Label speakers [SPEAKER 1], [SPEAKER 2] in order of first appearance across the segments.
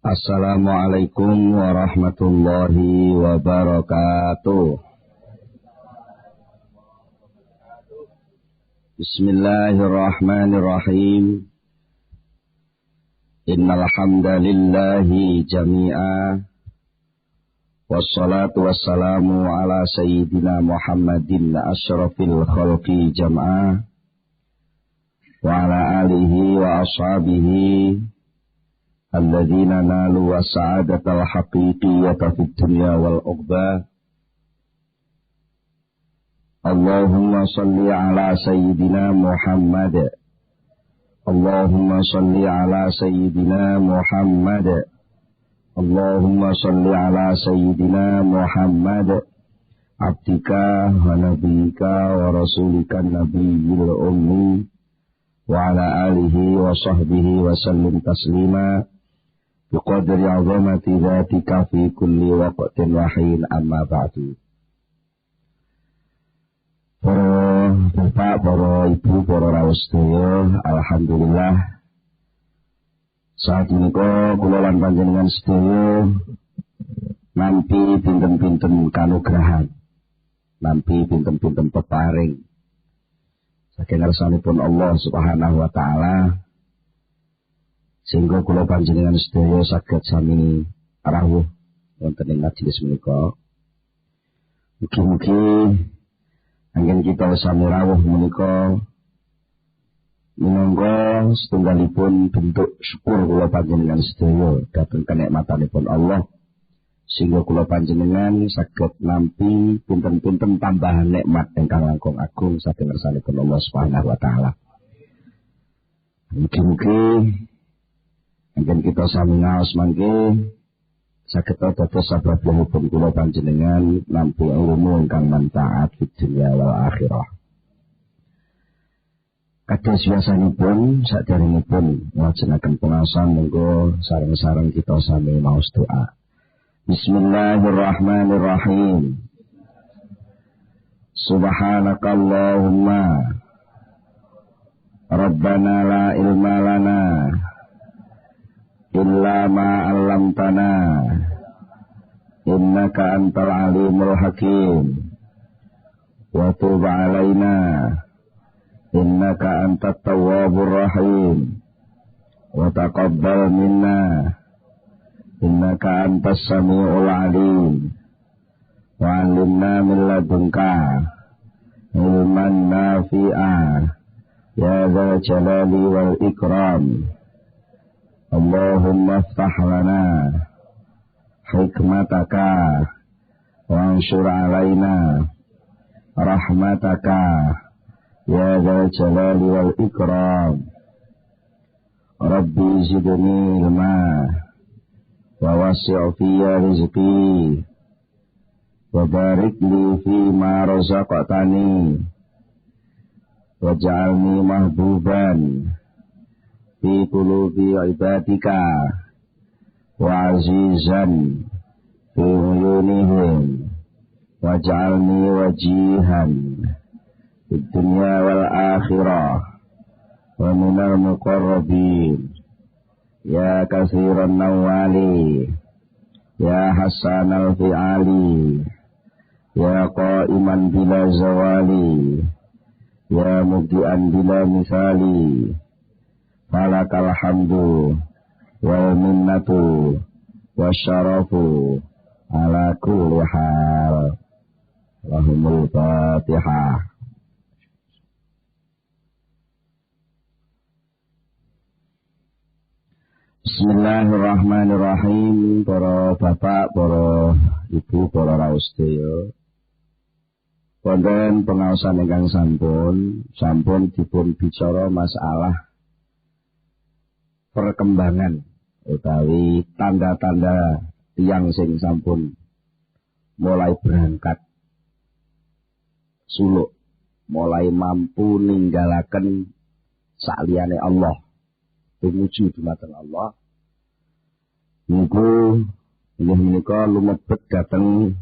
[SPEAKER 1] Assalamualaikum warahmatullahi wabarakatuh. Bismillahirrahmanirrahim. Innal hamdalillahi jami'a. Wassalatu wassalamu ala sayyidina Muhammadin asyrafil khalqi jam'a. Wa ala alihi wa ashabihi alladzina nalu was-sa'adatal haqiqiyyata fid dunya wal uqba. Allahumma shalli ala sayyidina Muhammad. Allahumma shalli ala sayyidina Muhammad. Allahumma shalli ala sayyidina Muhammad. Abdika wa nabiyika wa rasulika nabiyil ummi wa ala alihi wa sahbihi wa sallim taslima. Biqadri azamati dhatika fi kulli waqtin wa hin, amma ba'du. Para bapak, para ibu, para rawuh sedaya, alhamdulillah saat menika kula lan panjenengan sedaya nampi pinten-pinten kanugrahan, nampi pinten-pinten peparing saking ngarsanipun Allah Subhanahu wa taala, sehingga kula panjenengan sedaya saged sami rawuh wonten ing majelis menika. Mugi-mugi anggen kita sami rawuh menika minangka setunggalipun bentuk syukur kula panjenengan sedaya dhateng kenikmatanipun Allah, sehingga kula panjenengan saged nampi pinten-pinten tambahan nikmat ingkang langkung agung saking ngarsanipun Allah Subhanahu wa taala. Mugi-mugi anggen kita sami ngaos mangke saged dados sababipun kula panjenengan nampi ilmu ingkang manfaat fid dunya wal akhirah. Kados biasanipun saderengipun nglajengaken pengaosan monggo sareng-sareng kita sami maos doa. Bismillahirrahmanirrahim. Subhanakallahumma Rabbana la ilma lana illa ma 'allamtana innaka antal alimul hakim wa tub 'alaina innaka antat tawwabur rahim wa taqabbal minna innaka antas samiul alim wa 'allimna min ladunka ilman nafi'a ya dzal jalali wal ikram. Allahumma iftah lana hikmataka wa anshur alaina rahmataka ya dzal jalali wal ikram. Rabbi zidni ilma wa wasi' fiyya rizqi wa barik li fi ma razaqtani waj'alni mahbuban fi qulubi ibadika wa azizan fi uyunihim waj'alni wajihan fid dunya wal akhirah wa minal muqarrabin ya katsiran nawali ya hasanal fi'ali ya qa'iman bila zawali ya mubdi'an bila misali. Falakal hamdu wal minnatu wasyarafu ala kulli hal. Allahumul Fatihah. Bismillahirrahmanirrahim. Para bapak, para ibu, para rawuh sedaya, wonten pengaosan ingkang sampun dipun bicara masalah perkembangan utawi tanda-tanda tiyang sing sampun mulai berangkat suluk, mulai mampu ninggalaken sakliyane Allah, tumuju dumateng Allah. Niku inggih menika lumebet dhateng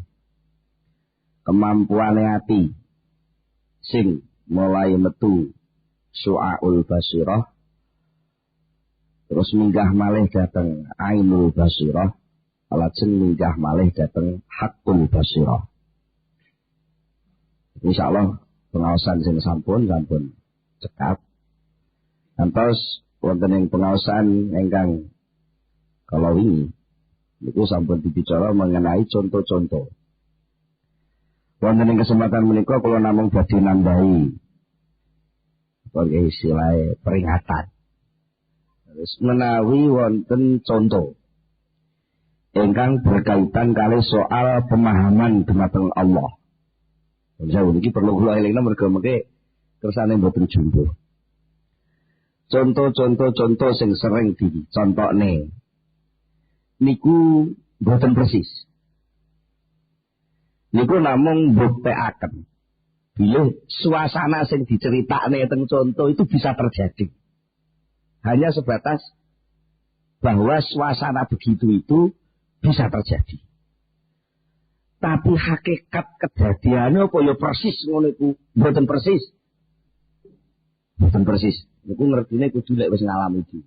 [SPEAKER 1] kemampuane ati sing mulai metu syu'aul basirah terus minggah malih dhateng ainul basirah, lajeng minggah malih dhateng hakul basirah. Insyaallah pengaosan sing sampun cekap. Ngantos wonten ing pengaosan ingkang kala wingi niku sampun dibicara mengenai contoh-contoh. Wonten ing kesempatan menika kula namung badhe nambahi sebagai istilah peringatan. Terus menawi wonten contoh ingkang berkaitan kali soal pemahaman dumateng Allah. Jauh ini perlu kula elingna mergo mengke kersane mboten jumbo. Contoh sing sering dicontokne niku mboten persis. Niku namung mbuktekaken bilih suasana sing diceritakne teng contoh itu bisa terjadi. Hanya sebatas bahwa suasana begitu itu bisa terjadi. Tapi hakikat kejadiannya apa ya persis ngono iku, mboten persis. Mboten persis. Niku ngertine kudu lek wis ngalami iki.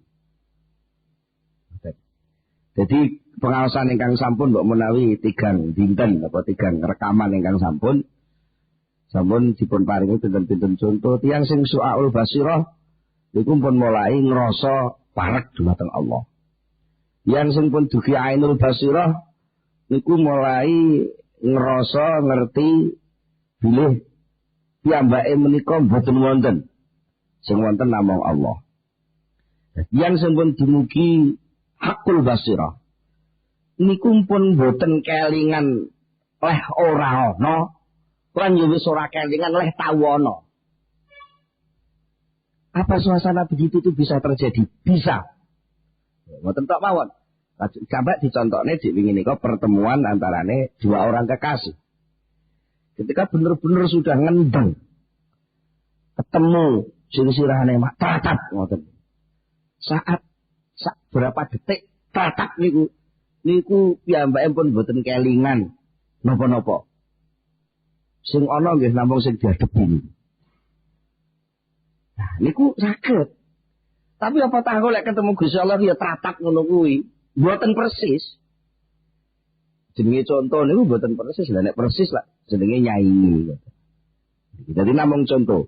[SPEAKER 1] Jadi pengaosan ingkang sampun mbok menawi tigang dinten apa tigang rekaman ingkang sampun dipun paringi pinten-pinten contoh tiyang sing su'aul basirah niku pun mulai ngrasa parek dumateng Allah. Yang sing pun dugi ainul basirah niku mulai ngerasa ngerti bilih piyambake menika mboten wonten sing wonten namung Allah. Yang sampun dumugi hakul basirah niku pun mboten kelingan leh ora ana lan yo wis ora kelingan leh tau ana. Apa suasana begitu itu bisa terjadi? Bisa. Mboten tok mawon. Sampai dicontohnya di wingi nika pertemuan antarane dua orang kekasih. Ketika benar-benar sudah ngendeng, ketemu sirah-sirahane mak tatap ngoten. Saat berapa detik tatap niku piyambake pun boten kelingan napa-napa. Sing ana nggih namung sing diadepi. Nah niku saged. Tapi apa tahu lek ketemu Gusti Allah ya tatap ngono kuwi. Mboten persis. Jenenge contoh niku mboten persis. Lah nek persis lah jenenge nyai. Jadi namung contoh.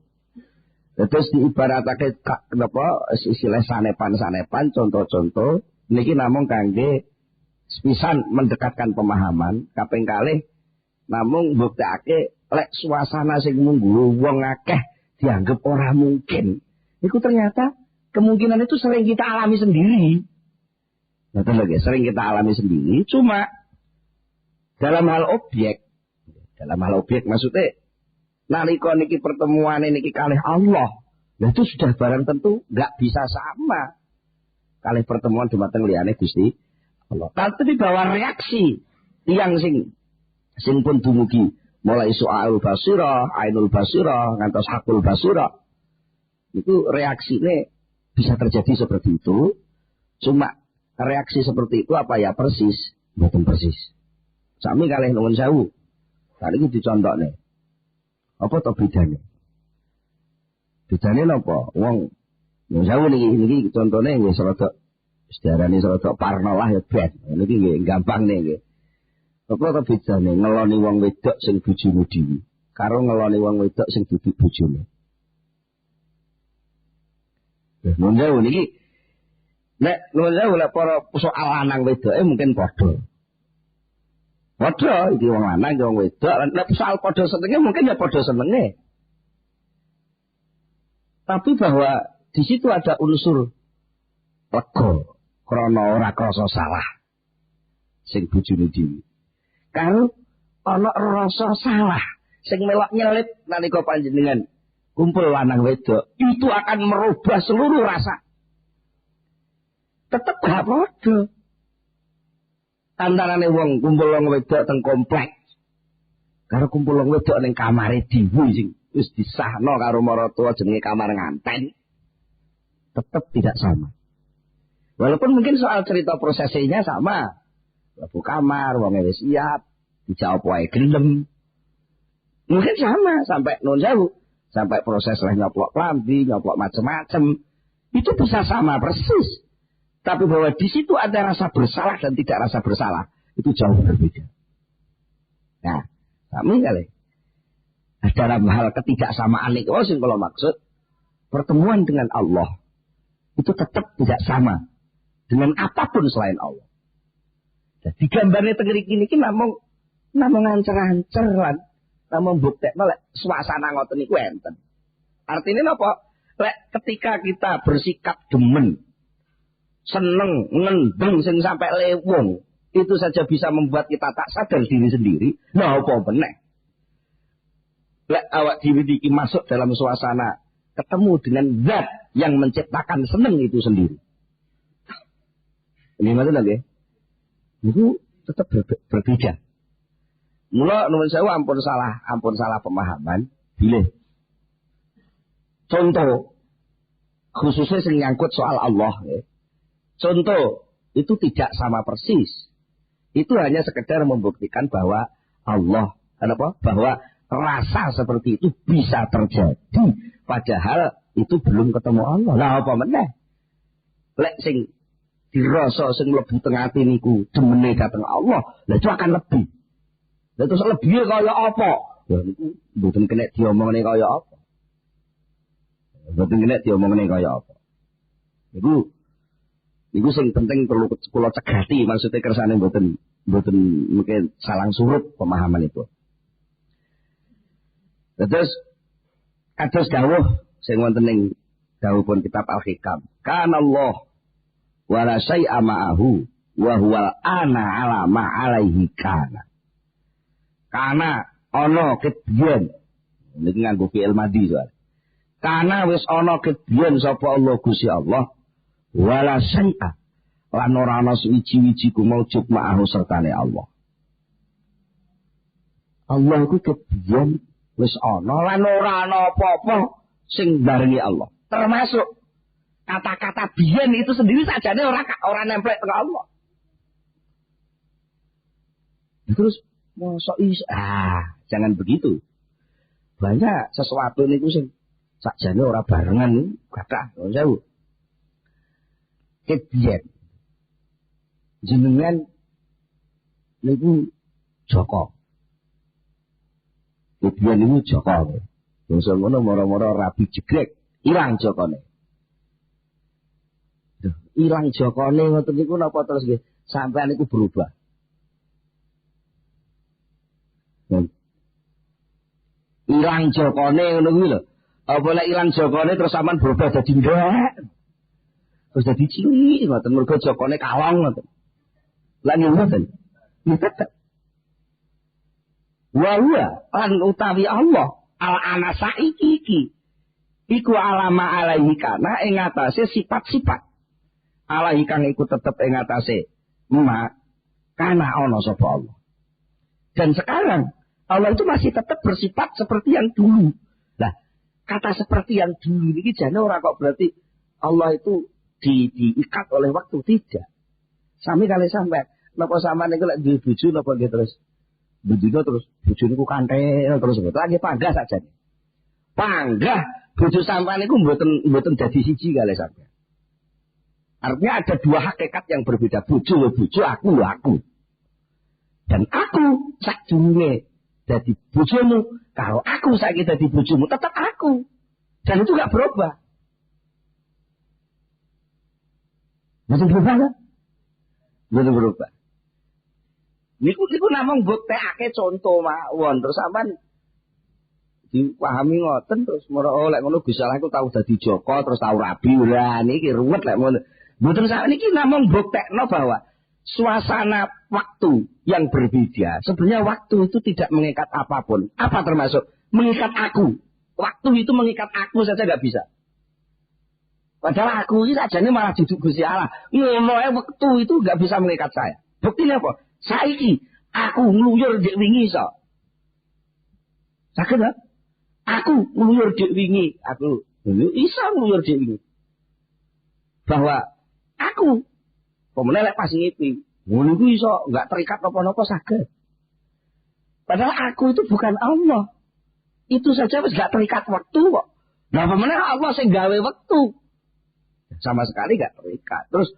[SPEAKER 1] Terus diibaratake napa istilah sanepan-sanepan contoh-contoh niki namung kangge sepisan mendekatkan pemahaman, kaping kalih namung mbuktekake lek suasana sing mungguh wong akeh dianggap ora mungkin. Niku ternyata kemungkinan itu sering kita alami sendiri. Betul lagi, sering kita alami sendiri. Cuma dalam hal objek maksudnya nalika niki pertemuan niki kalih Allah, nah itu sudah barang tentu nggak bisa sama kalih pertemuan dumateng liyane Gusti Allah. Tapi bahwa reaksi yang sing pun dumugi mulai su'aul basirah, ainul basirah, ngantos hakul basirah, itu reaksinya bisa terjadi seperti itu. Cuma reaksi seperti itu apa ya persis? Mboten persis. Sami kalih nuwun sewu. Kali iki dicontohne. Apa to bedane? Bedane napa? Wong nuwun sewu niki contone nggih rada sedarane rada parno lah ya ben. Niki nggih gampang nggih. Apa to bedane ngeloni wong wedok sing bojone dhewe karo ngeloni wong wedok sing dudu bojone? Nuwun sewu niki nek nuwun lek para soal lanang wedoke mungkin padha. Padha iki wong lanang wong wedok, nek soal padha senenge mungkin ya padha senenge. Tapi bahwa di situ ada unsur lega krana ora krasa salah sing bojone dhewe. Karo ana rasa salah sing melok nyelip nalika panjenengan kumpul lanang wedok, itu akan merubah seluruh rasa. Tetep gak padha. Antarane wong kumpul wong wedok teng komplek karo kumpul wong wedok ning kamare dhewe sing wis disahno karo maratuwa jenenge kamar nganten, tetep tidak sama. Walaupun mungkin soal cerita prosesnya sama. Lebu kamar, wong wis siap, dijawab wae gelem. Mungkin sama sampai nuwun sewu, sampai proses lah nyoplok klambi, nyoplok macem-macem. Itu bisa sama persis. Tapi bahwa di situ ada rasa bersalah dan tidak rasa bersalah, itu jauh berbeda. Nah, kami kali dalam hal ketidaksamaan itu, kalau maksud pertemuan dengan Allah itu tetap tidak sama dengan apapun selain Allah. Jadi gambarnya tegeri kini namung ngancer-ngancer lan, namung buktekno lek suasana ngoten niku enten. Artinya apa? Lek ketika kita bersikap demen, seneng, ngendeng sing sampai lewung, itu saja bisa membuat kita tak sadar diri sendiri. Nah, apa meneh? Lek awak dhewe iki masuk dalam suasana ketemu dengan zat yang menciptakan seneng itu sendiri. Ini maksudnya nggih. Itu tetap berbeda. Mula nuwun sewu ampun salah pemahaman. Bilih. Contoh khususnya sing nyangkut soal Allah ya. Contoh, itu tidak sama persis. Itu hanya sekedar membuktikan bahwa Allah, bahwa rasa seperti itu bisa terjadi. Padahal itu belum ketemu Allah. Lah apa meneh? Lek sing dirasa sing mlebu teng ati niku demene dateng Allah, lah itu akan lebih. Lah terus lebih kaya apa? Ya niku mboten kena diomongne kaya apa. Mboten kena diomongne kaya apa. Iku sing penting perlu kula cegati, maksudnya kersane mboten mungkin salang surut pemahaman itu. Terus kados dawuh sing wonten ing dawuhipun kitab Al-Hikam. Kana Allah wa la syai'a ma'ahu wa huwal ana 'ala ma 'alaihi kana. Kana ana kedien niki nganggo fi'il madhi soal. Kana wis ana kedien sapa Allah Gusti Allah wala syai'a lan ora ana suwiji-wiji ku maujud ma'ahu sertane Allah. Allah iku kedien wis ana lan ora ana apa-apa sing barengi Allah. Termasuk kata-kata biyen itu sendiri sajane ora nemplek teng Allah. Terus mosok jangan begitu. Banyak sesuatu niku sing sajane ora barengan kathah sewu. Kedien jenengan niku Joko. Kedien niku Joko. Wong ngono moro-moro rabi jegrek, ilang Jokone. Ilang Jokone ngoten niku napa terus nggih sampean niku berubah. Ilang Jokone ngono kuwi lho. Apa lek ilang Jokone terus sampean berubah dadi ndek. Terus dadi cilik ngoten mergo Jokone kalong ngoten. Lan ngoten. Ngoten. Wa huwa an utawi Allah al-ana saiki iki iku alama alaihi kana ing atase sifat-sifat. Alaihi kang iku tetep ing atase ma kana ana sapa Allah. Dan sekarang Allah itu masih tetap bersifat seperti yang dulu. Lah, kata seperti yang dulu ini jane ora kok berarti Allah itu diikat oleh waktu, tidak. Sami kali sampai napa sampean niku lek duwe bojo napa nggih terus bendina terus bojo niku kanthil terus lagi panggah sakjane. Panggah bojo sampean niku mboten dadi siji kali sampean. Artinya ada dua hakikat yang berbeda. Bojo bojo, aku. Dan aku sakjane dadi bojomu, kalau aku saiki dadi bojomu tetap aku. Dan itu gak berubah. Mboten berubah kan? Mboten berubah. Niku namung buktekake contoh mawon terus sampean dipahami ngoten terus moro lek ngono Gusti Allah iku tau dadi Joko terus tau rabi ora niki ruwet lek ngono. Mboten sak niki namung buktekno bahwa suasana waktu yang berbeda. Sebenarnya waktu itu tidak mengikat apapun. Apa termasuk? Mengikat aku. Waktu itu mengikat aku saja gak bisa. Padahal aku ini sajane malah duduk Gusti Allah. Ngono waktu itu gak bisa mengikat saya. Buktinya apa? Saiki aku ngluyur dek wingi iso. Saged gak? Aku ngluyur dek wingi, aku iso ngluyur dek wingi. Bahwa aku pemenang lek pas ngipi. Ngono kuwi iso enggak terikat napa-napa saged. Padahal aku itu bukan Allah. Itu saja wis enggak terikat waktu kok. Nah pemenang Allah sing gawe waktu. Sama sekali enggak terikat. Terus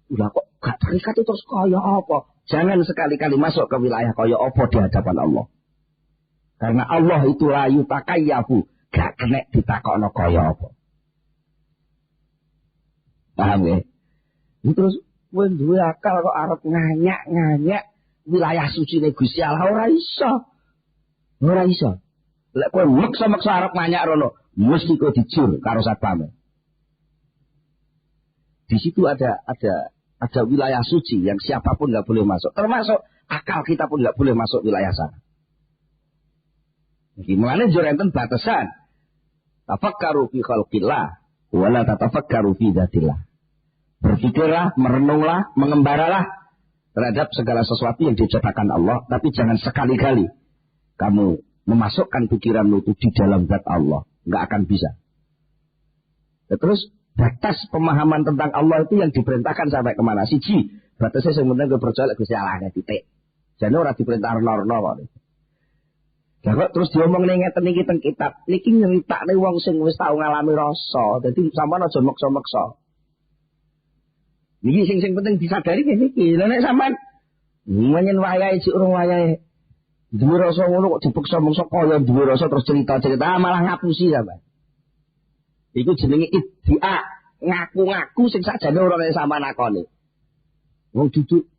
[SPEAKER 1] Udah kok gak terikat itu terus kaya apa? Jangan sekali-kali masuk ke wilayah kaya apa di hadapan Allah. Karena Allah itu layu takayyafu, gak kena ditakokno kaya apa. Paham ya? Terus kowe duwe akal kok arep nganyak-nganyak wilayah suci ne Gusti Allah ora iso. Ora iso. Lek kowe maksa-maksa arep nganyak rono, mesti kowe dijur karo satpam. Di situ ada wilayah suci yang siapapun nggak boleh masuk. Termasuk akal kita pun nggak boleh masuk wilayah sana. Gimana jorenten batasan? Tafakkaru fi khalqillah wala tatafakkaru fi dzatillah. Berpikirlah, merenunglah, mengembaralah terhadap segala sesuatu yang diciptakan Allah, tapi jangan sekali-kali kamu memasukkan pikiranmu itu di dalam zat Allah, nggak akan bisa. Terus batas pemahaman tentang Allah itu yang diperintahkan sampai kemana? Siji, batasnya sebenarnya gue percaya Gusti Allah titik. Jadi orang diperintah norno kok. Kok terus diomong ning ngeten iki teng kitab, niki nyeritakne wong sing wis tau ngalami rasa, dadi sampean aja maksa-maksa. Niki sing penting disadari ngene iki. Lha nek sampean menyen wayahe sik urung wayahe duwe rasa ngono kok dipaksa-maksa kaya duwe rasa terus cerita-cerita malah ngapusi sampean. Iku jenenge iddia, ngaku-ngaku sing sakjane ora nek sampean akoni. Wong duduk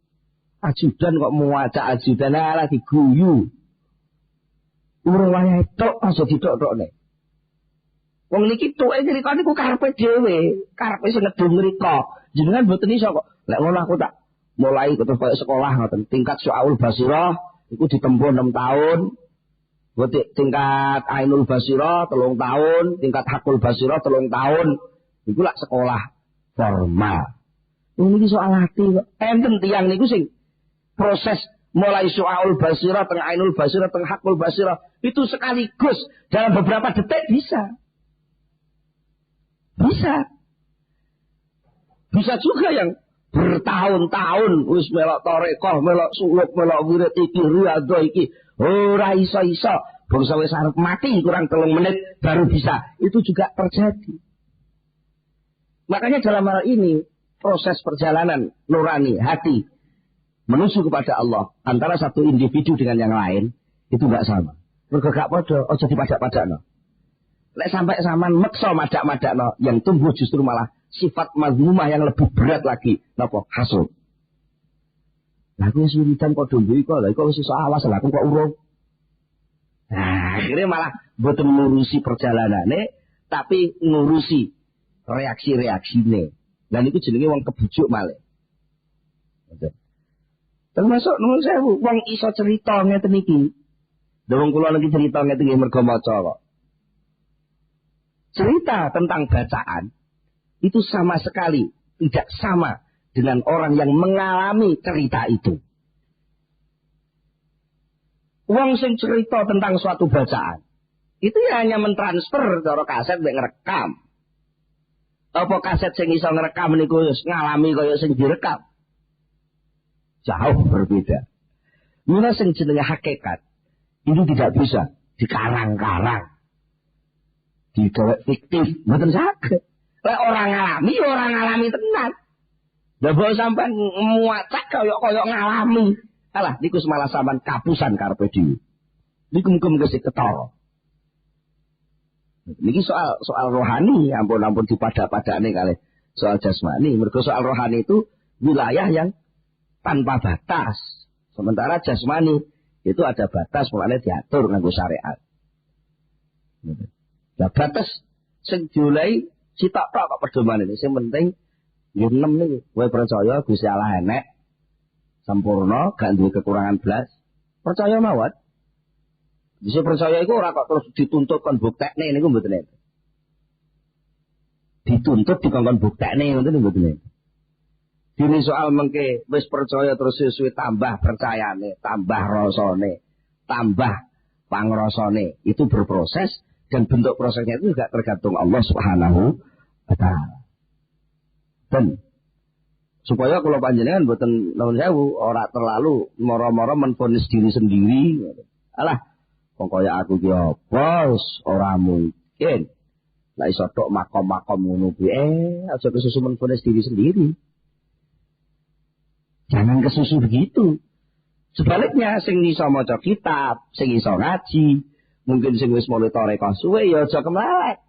[SPEAKER 1] ajudan kok mau ajak ajudan ala diguyu. Urung wayahe tok aja ditok-tokne. Wong niki tuke crita niku karepe dhewe, karepe sing ngedung mriko. Jenengan mboten iso kok. Lek ngono aku tak mulai terus koyo sekolah ngoten. Tingkat Syu'aul Basirah iku ditempuh 6 tahun. Tingkat Ainul Basirah 3 tahun, tingkat Hakul Basirah 3 tahun. Iku lak sekolah formal. Ini soal hati kok. Enten tiyang niku sing proses mulai Syu'aul Basirah, teng Ainul Basirah, teng Hakul Basirah itu sekaligus dalam beberapa detik bisa. Bisa juga yang bertahun-tahun wis melok tarekah, melok suluk, melok wirid iki, riyadhah iki, ora iso-iso. Bangsa wis arep mati kurang 3 menit baru bisa. Itu juga terjadi. Makanya dalam hal ini proses perjalanan nurani hati menuju kepada Allah antara satu individu dengan yang lain itu enggak sama. Mergo gak padha, aja dipadak-padakno. Lek sampai sampean meksa madak-madakno, yang tumbuh justru malah sifat mazmumah yang lebih berat lagi. Napa? Hasud. Lah kuwi wiridan padha duwe kok, lha kok wis iso awas lah kok urung. Nah, akhirnya malah mboten ngurusi perjalanane, tapi ngurusi reaksi-reaksine. Dan itu jenenge wong kebujuk malih. Termasuk nuwun sewu, wong iso cerita ngeten iki. Wong kula niki cerita ngeten iki mergo maca kok. Cerita tentang bacaan itu sama sekali tidak sama dengan orang yang mengalami cerita itu. Wong sing cerita tentang suatu bacaan itu ya hanya mentransfer cara kaset mek ngerekam. Apa kaset sing iso ngerekam niku ngalami kaya sing direkam? Jauh berbeda. Mula sing jenenge hakikat itu tidak bisa dikarang-karang, digawe fiktif, mboten saged. Lek orang ngalami tenan. Lah mbok sampean muacak kaya ngalami. Alah niku malah sampean kapusan karepe dhewe. Niku muga-muga sik ketara. Niki soal rohani, ampun dipadak-padakne kalih soal jasmani. Mergo soal rohani itu wilayah yang tanpa batas. Sementara jasmani itu ada batas, mulane diatur nganggo syariat. Lah batas sing diulehi sitok-tok kok pedomane. Sing penting yo 6 niku. Kowe percaya Gusti Allah enek, sempurna, gak duwe kekurangan blas. Percaya mawon. Bisa percaya iku ora kok terus dituntut kon buktekne niku mboten enten. Dituntut dikongkon buktekne ngoten mboten enten. Dene soal mengke wis percaya terus suwe tambah percayane, tambah rasane, tambah pangrasane. Itu berproses dan bentuk prosesnya itu juga tergantung Allah Subhanahu wa taala. Dan supaya kalau panjenengan mboten nuwun sewu ora terlalu moro-moro menvonis diri sendiri. Alah, wong kaya aku ki apa ora mungkin. Lah iso tok makom-makom ngono kuwi aja kesusu menvonis diri sendiri. Jangan kesusu begitu. Sebaliknya sing iso maca kitab, sing iso ngaji, mungkin sing wis mulai toreko suwe ya aja kemlelek.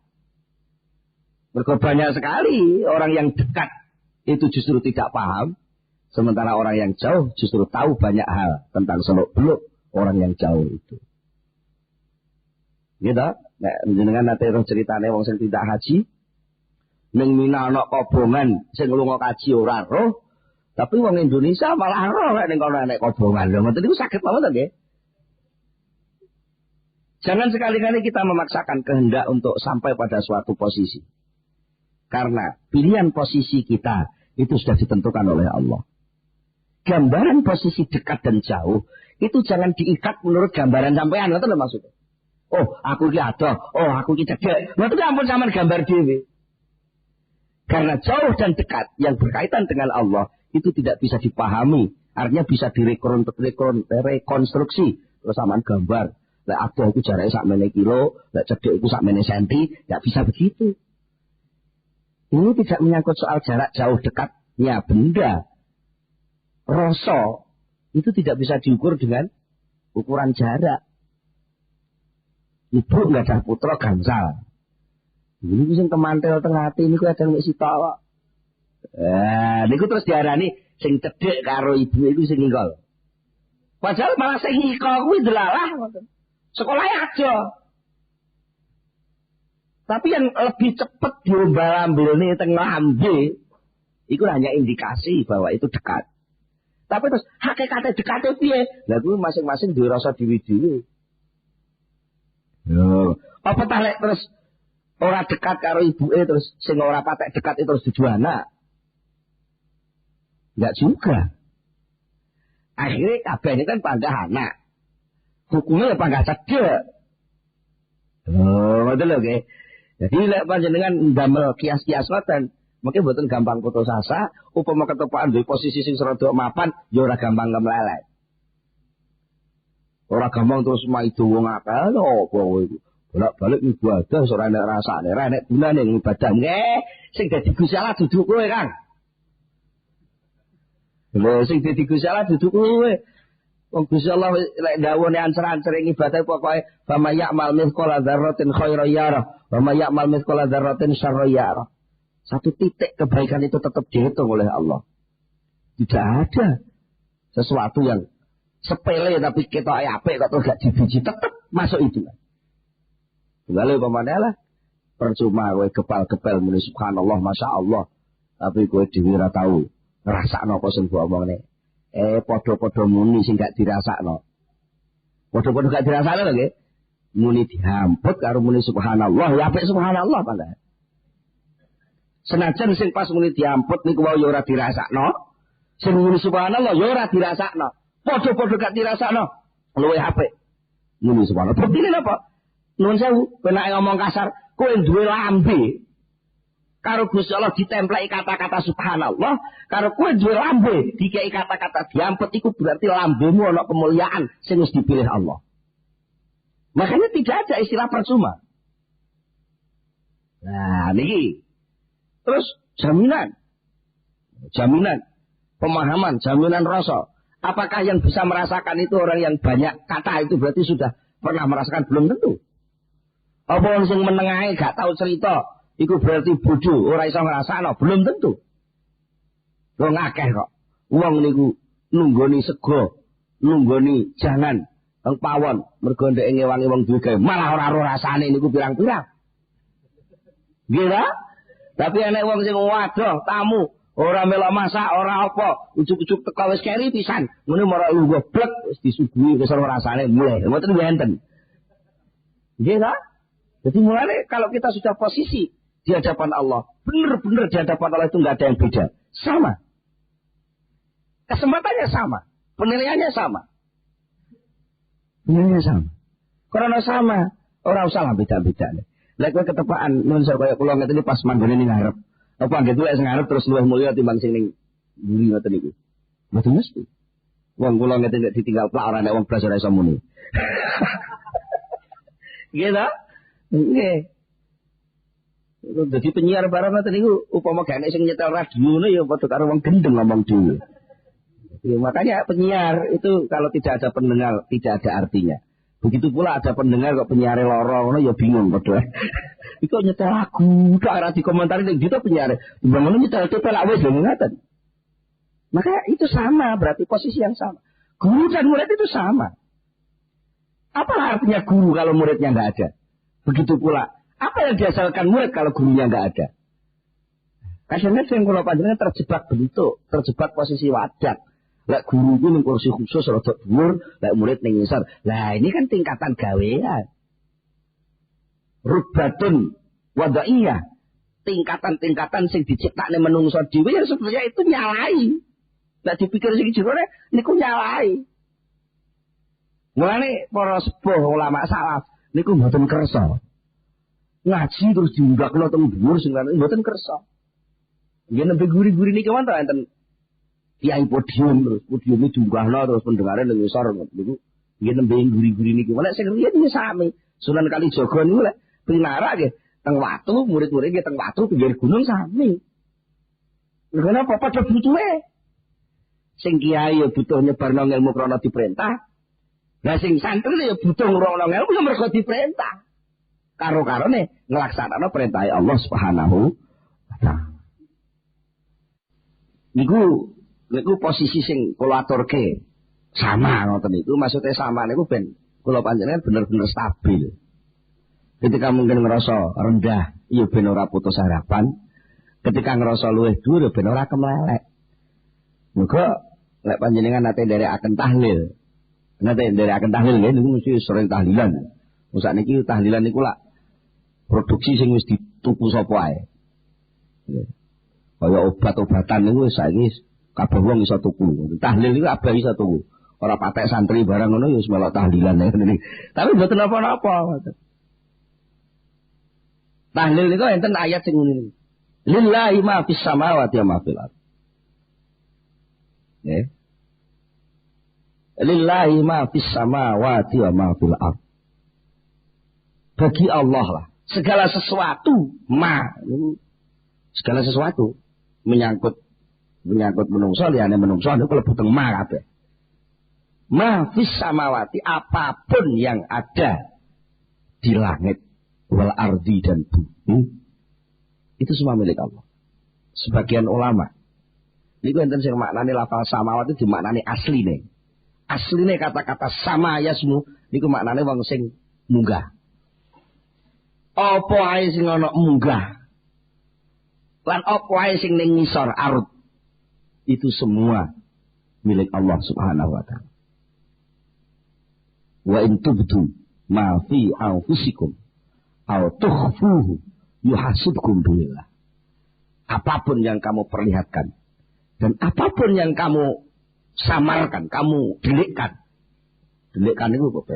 [SPEAKER 1] Mergo banyak sekali orang yang dekat itu justru tidak paham, sementara orang yang jauh justru tahu banyak hal tentang seluk-beluk orang yang jauh itu. Gitu, nek jenengan nate roh ceritane wong sing tidak haji, ning Mina ana kobongan sing lunga kaji ora roh, tapi wong Indonesia malah roh nek ning kono nek kobongan. Lho ngoten niku saged mawon nggih. Jangan sekali-kali kita memaksakan kehendak untuk sampai pada suatu posisi. Karena pilihan posisi kita itu sudah ditentukan oleh Allah. Gambaran posisi dekat dan jauh itu jangan diikat menurut gambaran sampean, ngoten lho maksudnya. Oh, aku ki adoh, oh aku ki cedhek. Ngoten ampun sampean gambar dhewe. Karena jauh dan dekat yang berkaitan dengan Allah itu tidak bisa dipahami. Artinya bisa direkonstruksi. Terus sampean gambar. Lek adoh itu jaraknya sak mene kilo, lek cedhek itu sak mene senti, enggak bisa begitu. Ini tidak menyangkut soal jarak jauh dekatnya benda. Rasa itu tidak bisa diukur dengan ukuran jarak. Ibu nggak ada putra gangsal. Ini bisa kemantel tengah hati ini kadang mek sita. Niku terus diarani sing cedhek karo ibu itu sing ngikol. Padahal malah sing ngikol kuwi delalah ngoten. Sekolahnya aja. Tapi yang lebih cepat diombal-ambilne teng lambe itu hanya indikasi bahwa itu dekat. Tapi terus hakikate dekate piye? Lah kuwi masing-masing duwe rasa dhewe-dhewe. Yo, apa ta lek terus ora dekat karo ibuke terus sing ora patek dekat itu terus dudu anak? Enggak juga. Akhirnya kabeh ini kan panggah anak. Hukumnya ya panggah cedhek. Oh, ngoten lho nggih. Jadi lek panjenengan ndamel kias-kias ngoten, mungkin mboten gampang putus asa, upama ketepaan di posisi sing rada mapan, ya ora gampang kemlelek. Ora gampang terus maido wong akeh lho apa iku. Bolak-balik ibadah ora enek rasane, ora enek gunane ibadah. Nggih, sing dadi Gusti Allah dudu kowe, Kang. Lho sing dadi Gusti Allah dudu kowe. Wong Gusti Allah lek dawuhne ancer-ancer ibadah pokoke fama ya'mal mithqala dzarratin khairan yarah wa ma ya'mal mithqala dzarratin syarran yarah. Satu titik kebaikan itu tetap dihitung oleh Allah. Tidak ada sesuatu yang sepele tapi ketoke apik kok gak dibiji tetap masuk itu. Lalu pemane lah percuma kowe gepal-gepal muni subhanallah masyaallah tapi kowe dhewe ora tau ngrasakno apa sing mbok omongne. Podo-podo muni sing gak dirasakno. Podo-podo gak dirasakno lho nggih. Muni dihamput karo muni subhanallah, ya apik subhanallah padahal. Senajan sing pas muni dihamput niku wae ya ora dirasakno. Sing muni subhanallah ya ora dirasakno. Podo-podo gak dirasakno, luwih apik. Muni subhanallah. Buktine napa? Nuwun sewu, nek ngomong kasar, kowe duwe lambe. Karo Gusti Allah ditempleki kata-kata subhanallah, karo kowe duwe lambe dikei kata-kata diampet iku berarti lambemu ana kemuliaan sing wis dipilih Allah. Makanya tidak ada istilah percuma. Nah, niki. Terus jaminan, pemahaman, jaminan rasa. Apakah yang bisa merasakan itu orang yang banyak kata itu berarti sudah pernah merasakan? Belum tentu. Apa wong sing menengahe gak tahu cerita iku berarti bodoh, ora iso ngrasakno, belum tentu. Wong akeh kok. Wong niku nunggoni sego, nunggoni jangan teng pawon, mergo ndek ngewangi wong duwe gawe, malah ora ro rasane niku pirang-pirang. Nggih ta? Tapi enek wong sing waduh tamu, ora melok masak, ora apa, ujuk-ujuk teko wis keri pisan. Ngene mara lungguh blek wis disuguhi wis ora rasane mulai. Mboten wenten. Nggih ta? Jadi mulai kalau kita sudah posisi di hadapan Allah, benar-benar di hadapan Allah itu nggak ada yang beda, sama, kesempatannya sama, penilaiannya sama, karena sama, orang usah lah beda-beda. Lek kowe ketepaan nun saya kaya kula ngeten iki pas manggone ning ngarep, apa gitu lek ngarep terus luwih mulya timbang sing ning mburi ngoten niku. Mboten mesti. Wong kula ngeten nek ditinggal plak ora nek wong blas ora iso muni. Gitu? Nggih. Jadi penyiar barang ngoten niku upama gak enek sing nyetel radio ngono ya padha karo wong gendeng ngomong dhewe. Ya, makanya penyiar itu kalau tidak ada pendengar tidak ada artinya. Begitu pula ada pendengar kok penyiar lorong, ya bingung padha. Iku nyetel lagu, tak ora dikomentari nek gitu penyiar. Bangun nyetel tepel awes lho ngaten. Maka itu sama, berarti posisi yang sama. Guru dan murid itu sama. Apa artinya guru kalau muridnya nggak ada? Begitu pula, apa yang dihasilkan murid kalau gurunya nggak ada? Kasihnya yang kalau panjenengan terjebak bentuk, terjebak posisi wadah. Lek guru itu ning kursi khusus rada dhuwur, lek murid ning ngisor. Lah ini kan tingkatan gawean. Rubatun wadaiyah. Tingkatan-tingkatan sing diciptakne menungso dhewe ya sebenarnya itu nyalai. Lah dipikir sing jerone niku nyalai. Mulane para sepuh ulama salaf niku mboten kersa. Ngaji terus diunggahno teng dhuwur sing mboten kersa. Nggih nembe guri-guri niki wonten enten kiai podium terus podiume diunggahno terus pendengare ning ngisor niku nggih nembe guri-guri niki. Lek sing riyen iki sami. Sunan Kalijaga niku lek pinara nggih teng watu murid-murid nggih teng watu pinggir gunung sami. Lha napa padha butuhe? Sing kiai ya butuh nyebarno ilmu krana diperintah. Lah sing santri ya butuh ngrungokno ilmu ya mergo diperintah. Karo-karone nglaksanakno perintah Allah Subhanahu wa taala. Niku posisi sing kula aturke sama ngoten niku, maksudnya sama niku ben kula panjenengan bener-bener stabil. Ketika mungkin ngerasa rendah, ya ben ora putus harapan. Ketika ngerasa luwih dhuwur ya ben ora kemelelek. Muga lek panjenengan nate nderekaken tahlil. Nate nderekaken tahlil nggih niku mesti sering tahlilan. Wong sakniki tahlilan niku lak produksi sing wis dituku sapa ae. Kaya obat-obatan niku saiki kabeh wong iso tuku. Tahlil niku kabeh iso tuku. Ora patek santri barang ngono ya wis melok tahlilan ngene. Tapi mboten napa-napa. Tahlil niku enten ayat sing ngene. Lillahi ma fis samawati wa ma fil ardh. Nggih. Lillahi ma fis samawati wa ma fil ardh. Bagi Allah lah segala sesuatu segala sesuatu menyangkut menungso liyane menungso niku klebu teng ma kabeh. Ma fis samawati apapun yang ada di langit wal ardi dan bumi itu semua milik Allah. Sebagian ulama niku enten sing maknane lafal samawati dimaknani asline. Asline kata-kata sama yasmu niku maknane wong sing munggah. Apa ae sing ana munggah lan apa ae sing ning ngisor arut itu semua milik Allah Subhanahu wa taala. Wa in tubtu ma fi anfusikum aw tukhfuhu yuhasibkum billah. Apapun yang kamu perlihatkan dan apapun yang kamu samarkan, kamu delikkan. Delikkan itu apa?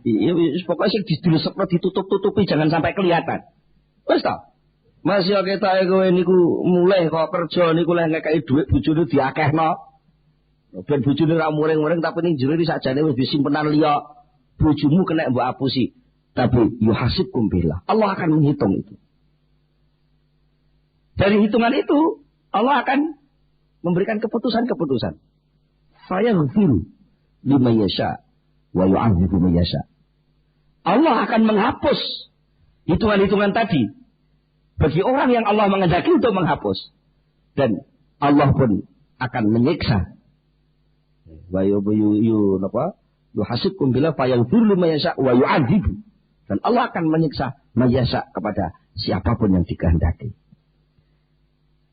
[SPEAKER 1] Iya, pokoknya sing ditutup-tutupi jangan sampai kelihatan. Wes ta? Masih kita kowe niku mulai kok kerja niku lek ngekeki dhuwit bojone diakehno. Ben bojone ra muring-muring tapi ning jero iki sakjane wis disimpenan liya. Bojomu kena mbok apusi. Tapi yuhasibkum billah. Allah akan menghitung itu. Dari hitungan itu Allah akan memberikan keputusan-keputusan. Fayaghfiru liman yasha wa yu'adzibu man yasha. Allah akan menghapus hitungan-hitungan tadi bagi orang yang Allah menghendaki untuk menghapus, dan Allah pun akan menyiksa. Wa yuhasibkum billah fayaghfiru liman yasha wa yu'adzibu. Dan Allah akan menyiksa man yasha kepada siapapun yang dikehendaki.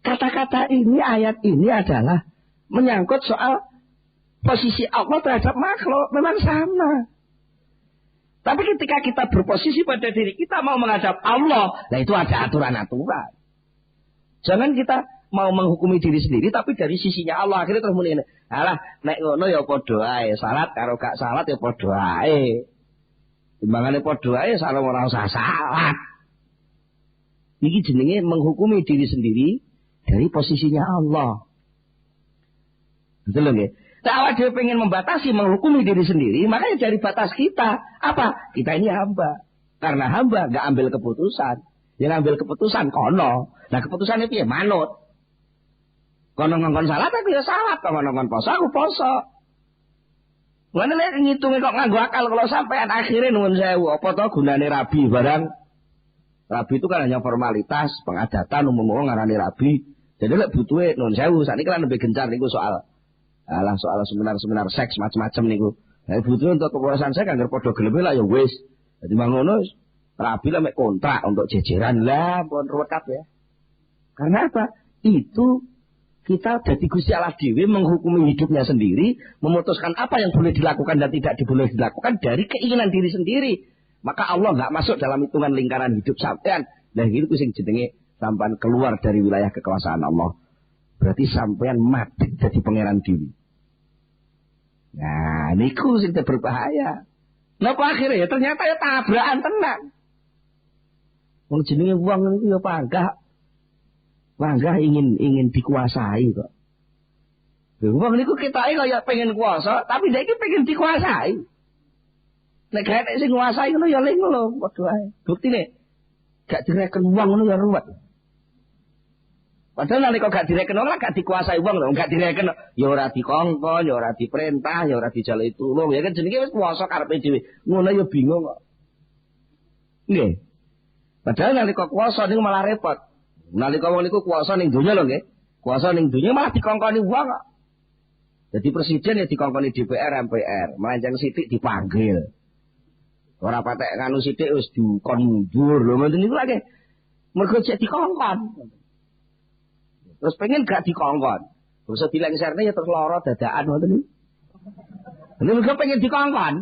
[SPEAKER 1] Kata-kata ini, ayat ini adalah menyangkut soal posisi Allah terhadap makhluk. Memang sama. Tapi ketika kita berposisi pada diri kita mau menghadap Allah, nah itu ada aturan-aturan. Jangan kita mau menghukumi diri sendiri, tapi dari sisinya Allah. Akhirnya terus muni, alah, nek ngono ya padha ae, salat karo gak salat ya padha ae. Timbangane padha ae sareng ora usah salat. Iki jenenge menghukumi diri sendiri dari posisinya Allah. Betul nggih? Kalau dia pengen membatasi, menghukumi diri sendiri, makanya dari batas kita. Apa? Kita ini hamba. Karena hamba gak ambil keputusan. Yang ambil keputusan kono. Nah keputusannya piye? Manut. Kono ngongkon salat aku ya salat, kono ngongkon poso aku poso. Ngene nek ngitunge kok nganggo akal kalau sampean akhire nuwun sewu, apa to gunane rabi barang? Rabi itu kan hanya formalitas, pengadatan umum-umum ngarani rabi. Jadi lek butuhe nuwun sewu, sakniki kan lebih gencar niku soal seminar-seminar seks macam-macam niku. Nek butuhe untuk kekuasaan saya kan padha gelem lah ya wis. Dadi mangono rabi lah mek kontrak untuk jejeran lah pun ruwet kabeh. Karena apa? Itu kita dari Gusti Allah Dewi menghukumi hidupnya sendiri, memutuskan apa yang boleh dilakukan dan tidak boleh dilakukan dari keinginan diri sendiri. Maka Allah nggak masuk dalam hitungan lingkaran hidup sampean. Dan itu sing jenenge sampean keluar dari wilayah kekuasaan Allah. Berarti sampean mati jadi pangeran diri. Nah, niku sing berbahaya. Napa akhirnya ternyata ya tabrakan tenang. Wong jenenge wong niku ya panggah. Bangga ingin dikuasai kok. Wong niku ketoke kaya pengen kuasa, tapi dhek iki pengen dikuasai. Nek gak sing nguasai ngono ya ling lho, padha ae. Buktine gak direken wong ngono ya ruwet. Padahal nek gak direken wong lah gak dikuasai wong lho, gak direken ya ora dikongkon, ya ora diperintah, ya ora dijaluk tulung, ya kan jenenge wis kuasa karepe dhewe. Ngono ya bingung kok. Nggih. Padahal nek kuasa niku malah repot. Nalika wong niku kuasa ning donya lho nggih. Kuasa ning donya malah dikongkoni wong kok. Jadi presiden ya dikongkoni DPR, MPR, melenceng sithik dipanggil. Ora patek nganu sithik wis dikon mundur lho ngoten niku lagi. Mergo cek dikongkon. Terus pengen gak dikongkon. Terus dilengserne ya terus lara dadakan ngoten niku. Ini mergo pengen dikongkon.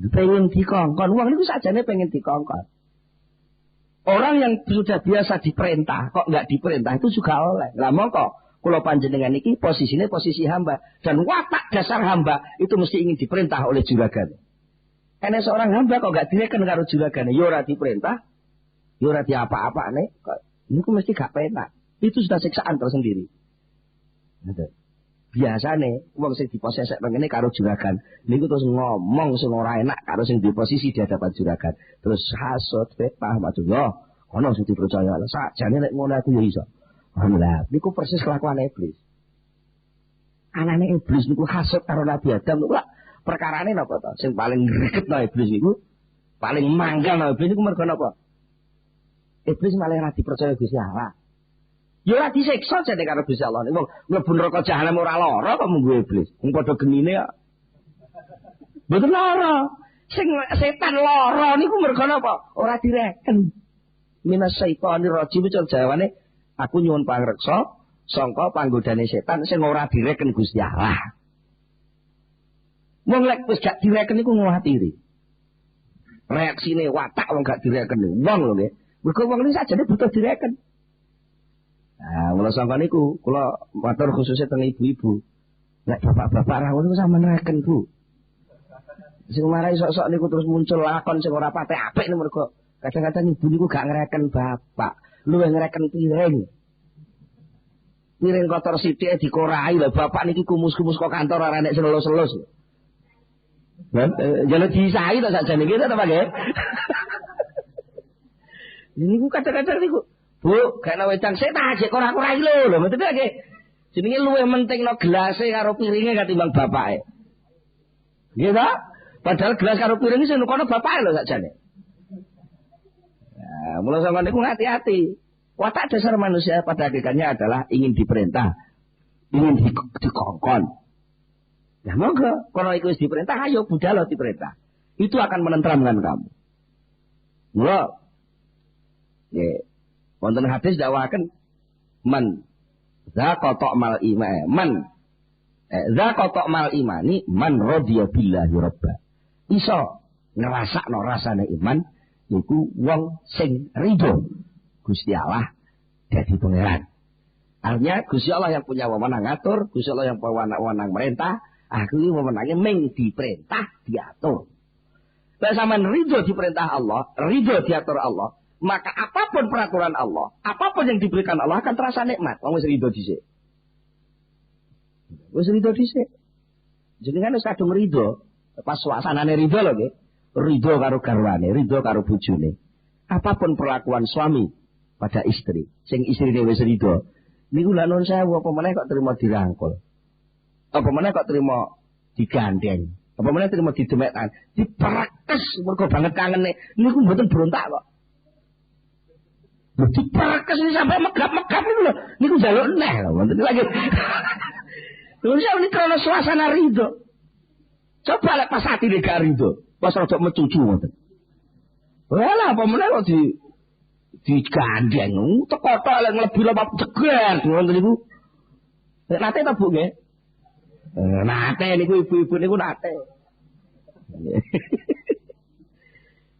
[SPEAKER 1] Pengen dikongkon. Wong niku sajane pengen dikongkon. Orang yang sudah biasa diperintah, kok nggak diperintah itu juga oleh. Lah mongko, kula panjenengan iki posisinya posisi hamba dan watak dasar hamba itu mesti ingin diperintah oleh juragan. Enek seorang hamba kok nggak direken karo juragan, ya ora diperintah, ya ora diapa-apane, kok niku mesti gak penak. Itu sudah siksaan tersendiri. Biasane wong sing diposesek ngene karo juragan, niku terus ngomong sing ora enak karo sing di posisi di hadapan juragan. Terus hasud, fitnah macam yo, ono sing dipercaya. Sakjane nek ngono aku yo iso. Alhamdulillah, niku persis kelakuan iblis. Anane iblis niku hasud karo Nabi Adam niku perkarane napa to? Sing paling gregetno iblis niku, paling manggal iblis niku mergo napa? Iblis malah ora dipercaya Gusti Allah. Ya ora disiksa jane karo Gusti Allah. Wong mlebu neraka jahanam ora lara kok munggo iblis. Wong padha genine kok. Mboten lara. Sing setan lara niku mergo napa? Ora direken. Minas syaitonir rajim jawane aku nyuwun pangreksa sangka panggodane setan sing ora direken Gusti Allah. Wong lek wis gak direken niku nguwatiri. Reaksine watak wong gak direken wong lho nggih. Mergo wong iki sajane butuh direken. Nah, mula sangka niku kula matur khususnya teng ibu-ibu. Nek bapak-bapak ra ngono sampeyan reken, Bu. Sing marai sok-sok niku terus muncul lakon sing ora patek apik niku mergo kadang-kadang ibu niku gak ngreken bapak, luwih ngreken piring. Piring kotor sithik dikorai lho bapak niki kumus-kumus kok kantor ora nek selus-selus. Jaluk disahi to sakjane iki to Pak nggih. Niku kadang-kadang niku Bu, karena wedang setan aja ora-ora iki lho, mboten nggih. Jenenge luwih mentingno gelase karo piringe katimbang bapake. Nggih ta? Padahal gelas karo piring sing kono bapake lho sakjane. Nah, mula sampeyan niku hati-hati. Watak dasar manusia pada hakikatnya adalah ingin diperintah, ingin dikongkon. Nah, monggo kono iku wis diperintah, ayo budal diperintah. Itu akan menenteramkan kamu. Mula nggih. Wonten hadis dakwaken man zaqata mal iman zaqata mal imani man radiya billahi rabba. Iso ngrasakno rasane iman iku wong sing ridho Gusti Allah dadi pangeran. Artinya Gusti Allah yang punya wewenang ngatur, Gusti Allah yang punya wewenang merintah, aku iki wewenange ming diperintah diatur. Nek sampean ridho diperintah Allah, ridho diatur Allah, maka apapun peraturan Allah, apapun yang diberikan Allah akan terasa nikmat. Wong wis rido dhisik. Wis rido dhisik. Jenengan wis kadung rido, pas suasanane rido lho nggih. Rido karo garwane, rido karo bojone. Apapun perlakuan suami pada istri, sing istrine wis rido, Niku lha nun sewu apa meneh kok trimo dirangkul. Apa meneh kok trimo digandeng. Apa meneh trimo didemekan. Diperekes mergo banget kangene. Niku mboten berontak kok. Diperekes ini sampai megap-megap niku lho. Niku njaluk neh lho mboten lagi. Lha ini karena suasana ridho. Coba lek pas atine gak ridho, pas rada mecucu ngoten. Walah apa meneh kok digandeng teko tok lek mlebu lho jeger ngoten niku. Nate ta Bu nggih? Nate niku ibu-ibu niku nate.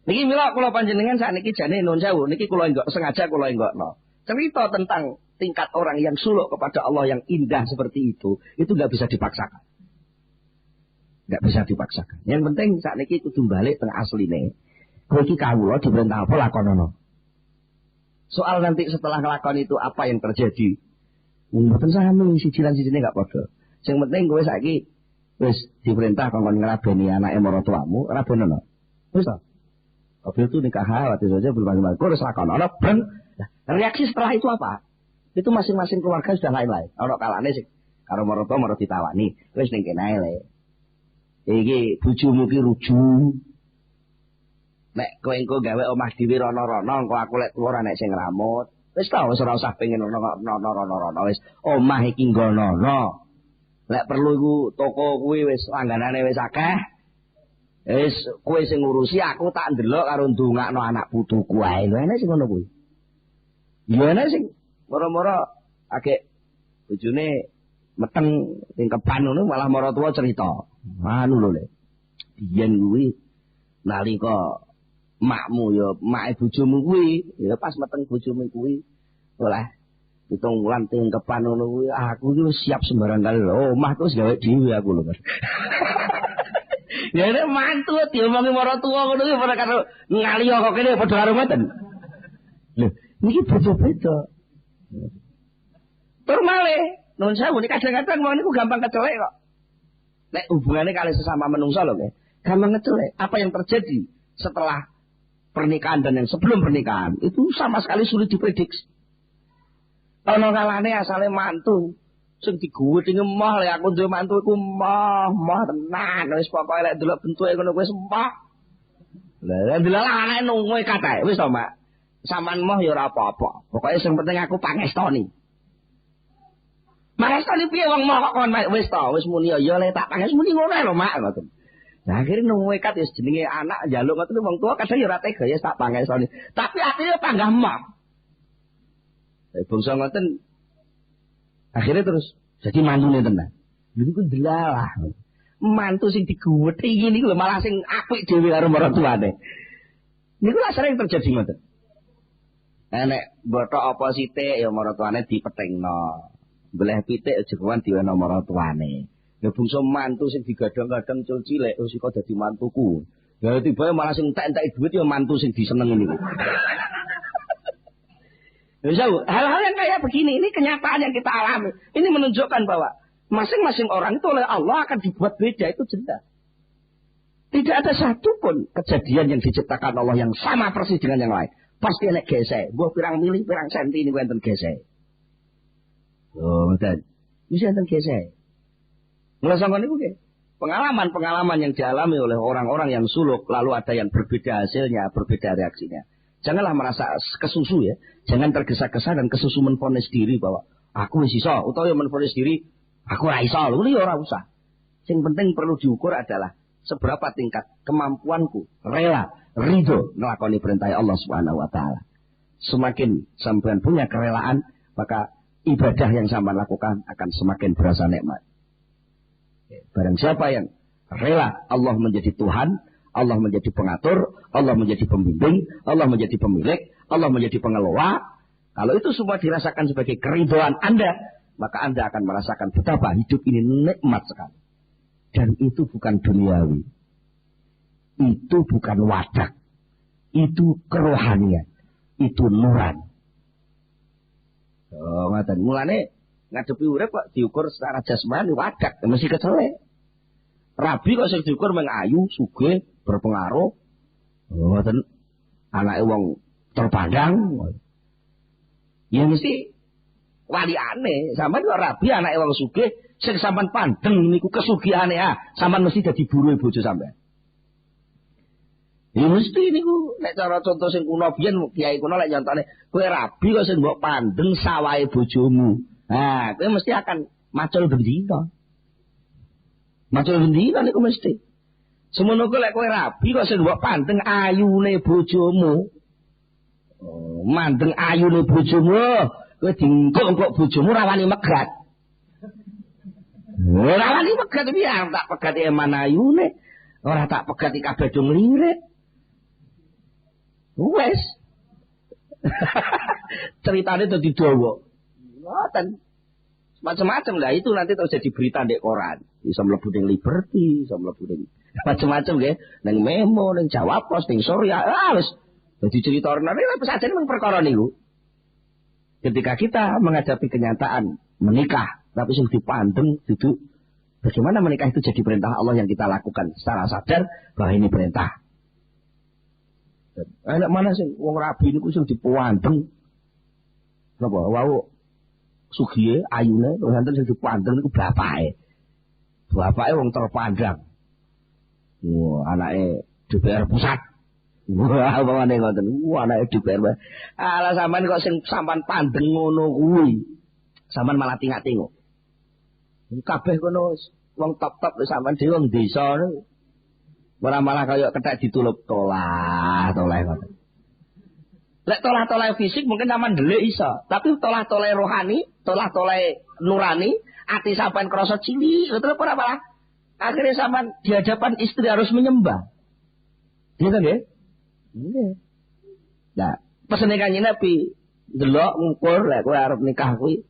[SPEAKER 1] Niki mila kula panjenengan sakniki jane nuwun sewu niki kula enggak sengaja kula enggakno. Cerita tentang tingkat orang yang suluk kepada Allah yang indah seperti itu enggak bisa dipaksakan. Enggak bisa dipaksakan. Yang penting sakniki kudu balik teng asline. Kowe iki kawula diperintah apa lakonono. Soal nanti setelah ngelakon itu apa yang terjadi? Mboten sami siji lan sijine enggak padha. Sing penting kowe saiki wis diperintah kongkon ngrabeni anake maratuamu, rabenono. Wis ta? Kabeh itu nikah waktu saja berbagai-bagai. Kowe wis lakonono ben. Nah, reaksi setelah itu apa? Itu masing-masing keluarga sudah lain-lain. Ana kalane sing karo maratuwa marang ditawani, wis ning kene ae le. Iki bojomu ki ruju. Nek kowe engko gawe omah dhewe rono-rono, engko aku lek keluar nek sing ngramut. Wis ta wis ora usah pengen rono-rono wis omah iki nggonono. Lek perlu iku toko kuwi wis langganane wis akeh. Wis kowe sing ngurusi aku tak ndelok karo ndongakno anak putuku ae. Lho enek sing ngono kuwi. Ya enek sing moro-moro agek bojone meteng ning keban ngono malah maratuwa cerita. Anu lho le. Biyen kuwi nalika makmu ya make bojomu kuwi ya pas meteng bojomu kuwi oleh 7 wulan ting kepan ngono kuwi aku iki wis siap sembarang kali lho omah terus gawe dhewe aku lho. Ya nek mantu diomongi maratuwa ngono kuwi ora karo ngaliyo kok kene padha karo mboten. Lho niki beda-beda. Tur malih nuwun sewu nek kadang-kadang wong niku gampang kecelek kok. Nek hubungane kali sesama menungso lho nggih. Gampang kecelek. Apa yang terjadi setelah pernikahan dan yang sebelum pernikahan itu sama sekali sulit diprediksi. Ana kalane asale mantu sing diguwedhi emoh lek aku duwe mantu iku emoh tenan wis pokoke lek delok bentuke ngono wis emoh. Lah delok anake nunggu kate wis to Mak. Saman emoh ya ora apa-apa. Pokoke sing penting aku pangestoni. Pangestoni piye wong emoh kok kon wis to wis muni ya lek tak panges muni ngono lho Mak ngoten. Nah akhirnya nunggu ikat ya jenenge anak njaluk ngoten wong tua kadang ya ora tega ya tak pangesoni. Tapi akhirnya panggah emoh. Bangsa ngoten akhirnya terus jadi mantune tenan. Niku delalah. Mantu sing diguwethi iki niku lho malah sing apik dhewe karo maratuwane. Niku lak sering terjadi ngoten. Nek bothok apa sithik ya maratuwane dipethingno. Boleh pitik jeroan diweno maratuwane. Ya bungsu mantu sing digadang-gadang cul cilik wis kok dadi mantuku. Ya tiba malah sing entek-entek duit ya mantu sing disenengi niku. Hal-hal yang kayak begini ini kenyataan yang kita alami. Ini menunjukkan bahwa masing-masing orang itu oleh Allah akan dibuat beda, itu jelas. Tidak ada satupun kejadian yang diciptakan Allah yang sama persis dengan yang lain. Pasti enek gesek. Buah pirang mili, pirang senti ini enten gesek. Oh, betul. Bisa enten gesek. Ngelosongkan itu ke? Pengalaman-pengalaman yang dialami oleh orang-orang yang suluk, lalu ada yang berbeda hasilnya, berbeda reaksinya. Janganlah merasa kesusu ya. Jangan tergesa-gesa dan kesusu menfonis diri bahwa aku wis iso, utawa menfonis diri aku ora iso. Lho ya ora usah. Sing penting perlu diukur adalah seberapa tingkat kemampuanku rela, ridho nglakoni perintah Allah Subhanahu wa taala. Semakin sampean punya kerelaan, maka ibadah yang sampean lakukan akan semakin berasa nikmat. Barang siapa yang rela Allah menjadi Tuhan, Allah menjadi pengatur, Allah menjadi pembimbing, Allah menjadi pemilik, Allah menjadi pengelola. Kalau itu semua dirasakan sebagai keridhaan Anda, maka Anda akan merasakan betapa hidup ini nikmat sekali. Dan itu bukan duniawi. Itu bukan wadak. Itu kerohanian. Itu nuran. Oh, ngaten. Mulane ngadepi urip kok diukur secara jasmani wadak, mesti kecelek. Rabi kok sing diukur mung ayu, sugih, berpengaruh. Ngoten anake wong terpandang. Ya mesti waliane. Sampeyan kok rabi anake wong sugih sing sampean pandeng niku kesugihane sampean mesti dadi buruhe bojo sampean. Ya mesti niku nek cara contoh sing kuno biyen kiai kuno lek nyontone kowe rabi kok sing mbok pandeng sawahe bojomu. Kowe mesti akan macul bendina. Macul bendina niku mesti. Semono kowe lek kowe rabi kok sing mbok pandeng ayune bojomu. Mandeng ayune bojomu, kowe dingkok bojomu rawani megat. Rawani megat iki tak pegat eman ayune, ora tak pegat iki kabeh do nglirik. Wes. Ceritane dadi dawa. Ngoten. Macam-macam lah itu nanti terus jadi berita di koran. Bisa mlebu ning Liberty, bisa mlebu ning macam-macam nggih, ning Memo, ning Jawa Pos, ning Surya. Wis dadi cerita orang lain sajane mung perkara niku. Ketika kita menghadapi kenyataan menikah, tapi sing dipandeng duduk bagaimana menikah itu jadi perintah Allah yang kita lakukan secara sadar bahwa ini perintah. Enak mana sih wong rabi niku sing dipandeng. Napa wau sugihe ayune wonten sing dipandeng niku bapake. Bapake wong terpandang. Anake DPR pusat. Wah, pamane ngoten. Anake DPR. Ala sampean kok sing sampean pandeng ngono kuwi. Sampean malah tingak-tinguk. Kabeh kono wong top-top sampean dhewe wong desa niku. Ora malah kaya kethek ditulup tolah ngoten. Lek tolah-tolah fisik mungkin sampean ndelik iso, tapi tolah-tolah rohani, tolah-tolah nurani, ati sampean krasa cilik, terus ora malah akhirnya sampean di hadapan istri harus menyembah. Iya kan nggih? Nggih. Nah, pesene Kanjeng Nabi delok ngukur lek kowe arep nikah kuwi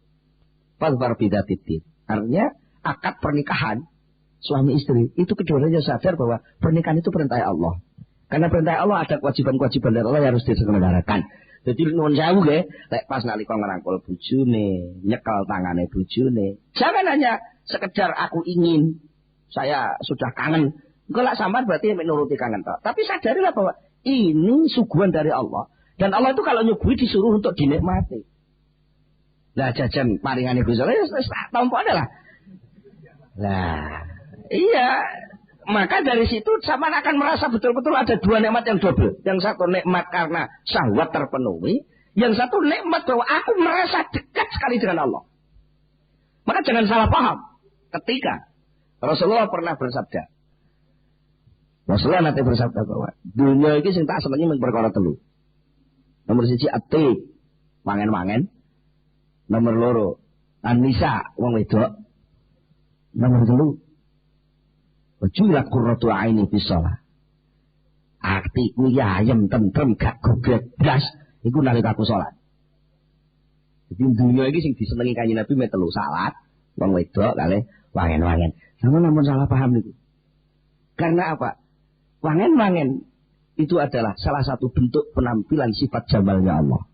[SPEAKER 1] fadfar bidatid. Artinya akad pernikahan suami istri itu keduanya sadar bahwa pernikahan itu perintah Allah. Karena perintah Allah ada kewajiban-kewajiban dari Allah yang harus diselenggarakan. Jadi nuwun sewu nggih, lek pas nalika ngrangkul bojone, nyekel tangane bojone, jangan hanya sekedar aku ingin, saya sudah kangen. Engko lek sampean berarti menuruti kangen toh. Tapi sadarilah bahwa ini suguhan dari Allah. Dan Allah itu kalau nyuguhi disuruh untuk dinikmati. Lah jajan paringane Gusti Allah wis tampone lah. Lah, iya. Maka dari situ sampean akan merasa betul-betul ada dua nikmat yang double. Yang satu nikmat karena syahwat terpenuhi, yang satu nikmat bahwa aku merasa dekat sekali dengan Allah. Maka jangan salah paham. Ketika Rasulullah pernah bersabda, Rasulullah nanti bersabda bahwa dunia ini sing tak senengi mung perkara telu. Nomor 1 ati, mangen-mangen. Nomor 2 an-nisa, wong wedok. Nomor 3 wajulat qurratu aini fi shalah. Atiku ya ayem tentrem gak goget blas iku nalika aku salat. Jadi dunia iki sing disenengi Kanjeng Nabi mek telu salat, wong wedok kalih wangen-wangen. Sama namun salah paham niku. Karena apa? Wangen-wangen itu adalah salah satu bentuk penampilan sifat jamalnya Allah.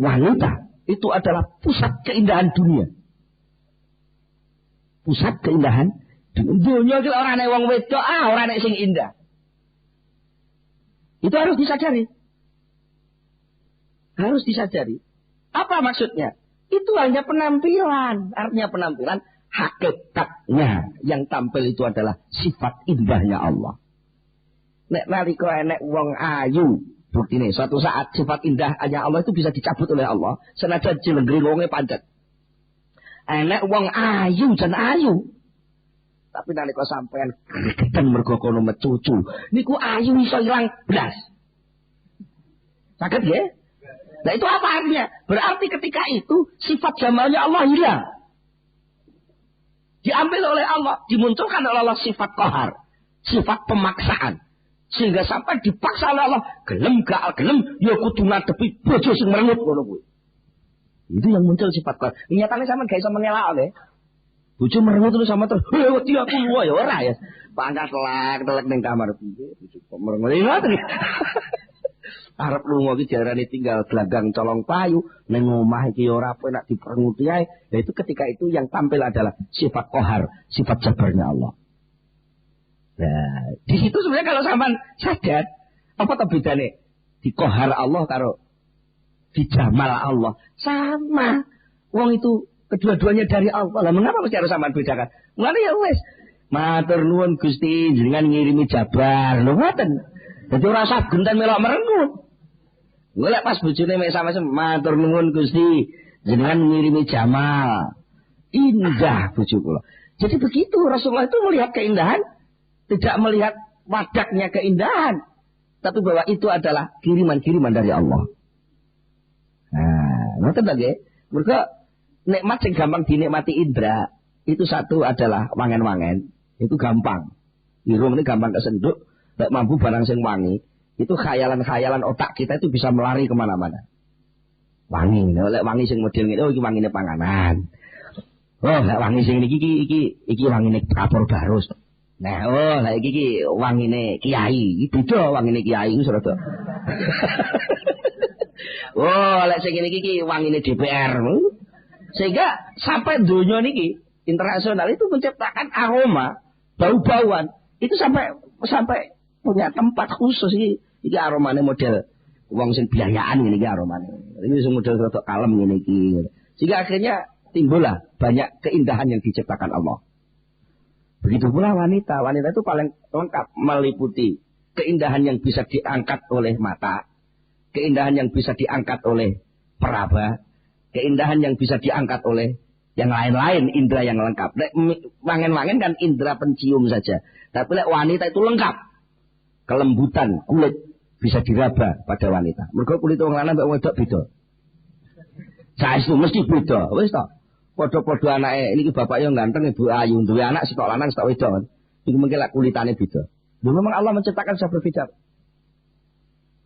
[SPEAKER 1] Wanita itu adalah pusat keindahan dunia. Pusat keindahan dunia itu orang nek wong wedok orang nek sing indah. Itu harus disadari. Harus disadari. Apa maksudnya? Itu hanya penampilan. Artinya penampilan, hakikatnya yang tampil itu adalah sifat indahnya Allah. Nek nalika enek wong ayu, buktine suatu saat sifat indahnya Allah itu bisa dicabut oleh Allah, senajan jelenggring wonge pancet. Enek wong ayu jan ayu. Tapi nalika sampean gregeten mergo kono mecucu, niku ayu iso ilang blas. Saged nggih? Nah itu apa artinya? Berarti ketika itu sifat jamalnya Allah hilang. Diambil oleh Allah, dimunculkan oleh Allah sifat qahar, sifat pemaksaan. Sehingga sampai dipaksa oleh Allah, gelem gak gelem ya kudu ngadepi bojo sing merengut ngono kuwi. Itu yang muncul sifat qahar. Nyatane sampean gak iso mengelak nggih. Bojo merengut terus sama terus, wedi aku luwe ya ora ya. Pangkat telek ning kamar piye, bojo kok merengut ngoten. Arep lunga iki diarani tinggal gelanggang colong payu, ning omah iki ora penak diperenguti ae. Nah itu ketika itu yang tampil adalah sifat qahar, sifat jabarnya Allah. Nah, di situ sebenarnya kalau sampean sadar, apa tuh bedane di qahar Allah karo di jamal Allah. Sama. Wong itu kedua-duanya dari Allah. Lah mengapa mesti harus sampean bedakan? Mulane ya wis. Matur nuwun Gusti jenengan ngirimi jabar. Lho ngoten. Dadi ora usah genten melok merengut. Golek pas bojone mek sama-sama matur nuwun Gusti jenengan ngirimi jamal. Indah bojo kula. Jadi begitu Rasulullah itu melihat keindahan, tidak melihat wadaknya keindahan, tapi bahwa itu adalah kiriman-kiriman dari Allah. Nah, ngoten ta nggih? Mergo nikmat sing gampang dinikmati indra, itu satu adalah wangen-wangen, itu gampang. Irung ini gampang kesenduk, nek mampu barang sing wangi, itu khayalan-khayalan otak kita itu bisa melari kemana-mana. Wangi, nek wangi sing model ngene, oh iki wangine panganan. Oh, nek wangi sing iki wangine kapur barus. Nah, oh, nek iki wangine kiai, iki beda wangine kiai iku serada. Oh, lek sing iki wangine DPR. Sehingga sampai dunia niki internasional itu menciptakan aroma, bau-bauan. Itu sampai punya tempat khusus iki aromane model wong sing biayaan ngene iki aromane. Iki sing model rada kalem ngene iki. Sehingga akhirnya timbullah banyak keindahan yang diciptakan Allah. Begitu pula wanita. Wanita itu paling lengkap meliputi keindahan yang bisa diangkat oleh mata, keindahan yang bisa diangkat oleh peraba, keindahan yang bisa diangkat oleh yang lain-lain, indera yang lengkap. Wangen-wangen kan indera pencium saja. Tapi wanita itu lengkap. Kelembutan kulit bisa diraba pada wanita. Mergo kulit wong lanang mbek wedok beda. Saestu mesti beda. Wis to. Padha-padha anake niki bapak yo ganteng, ibu ayu, duwe anak sitok lanang sitok wedok. Iku mungkin lak kulitane beda. Lho memang Allah menciptakan sebuah berbeda.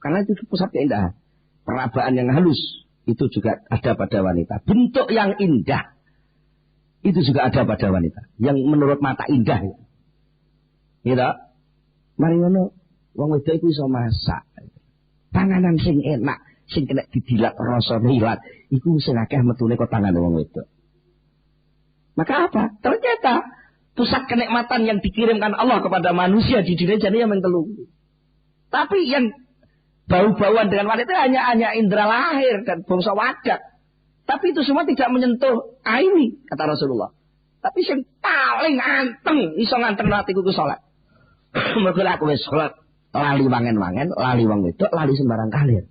[SPEAKER 1] Karena itu pusat keindahan. Perabaan yang halus itu juga ada pada wanita. Bentuk yang indah itu juga ada pada wanita. Yang menurut mata indah. Gitu. Mari ngono wong wedok iku iso masak. Panganan sing enak, sing kena didilat rasa nilat, iku sing akeh metune kok tangan wong wedok. Maka apa? Ternyata pusat kenikmatan yang dikirimkan Allah kepada manusia di dunia jadi yang mentelu. Tapi yang bau-bauan dengan wanita hanya indera lahir dan bangsa wadak. Tapi itu semua tidak menyentuh aini, kata Rasulullah. Tapi yang paling anteng, iso nganteng hatiku ku salat. Mergo aku wis salat, lali wangen-wangen, lali wong wedok, lali sembarang kalir.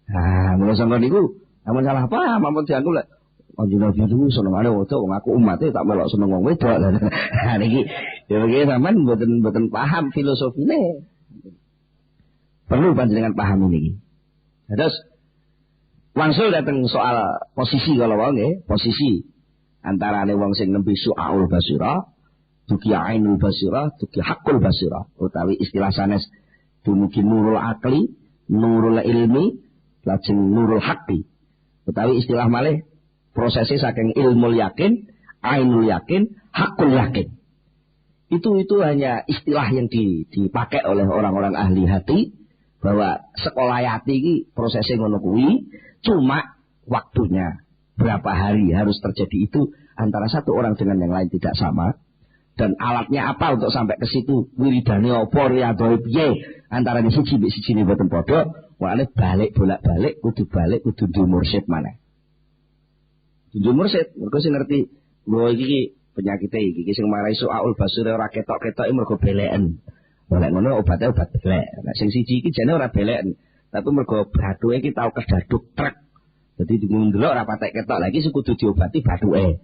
[SPEAKER 1] Nah, mulai sampe niku, amun salah paham, amun dianggo lek Kanjeng Nabi itu senengane wedok, wong aku umatnya tak melok seneng wong wedok. Nah niki ya begini sampean mboten paham filosofine. Perlu panjenengan paham ini. Terus wangsul datang soal posisi kalau wong nggih, posisi antarane wong sing nembe su'aul basira, duki ainul basira, duki hakul basira, utawi istilah sanes dumugi nurul akli, nurul ilmi, lajeng nurul haqqi. Utawi istilah malih prosesnya saking ilmu yakin, ainul yakin, hakul yakin. Itu hanya istilah yang dipakai oleh orang-orang ahli hati, bahwa sekolah hati ini prosesnya ngono kuwi, cuma waktunya berapa hari harus terjadi itu antara satu orang dengan yang lain tidak sama, dan alatnya apa untuk sampai ke situ, wiridane apa riyadhane piye antara siji mbek siji mboten padha, wale bolak-balik kudu duwe mursyid maneh. Tunjuk mursyid, mergo sing ngerti lho iki penyakite iki sing marai su'aul basir ora ketok-ketoke mergo beleken. Nek ngono obatnya obat belek. Nek sing siji iki jane ora beleken, tapi mergo bathuke iki tau kedaduk trek. Dadi ndelok ora patek ketok lagi kudu diobati bathuke.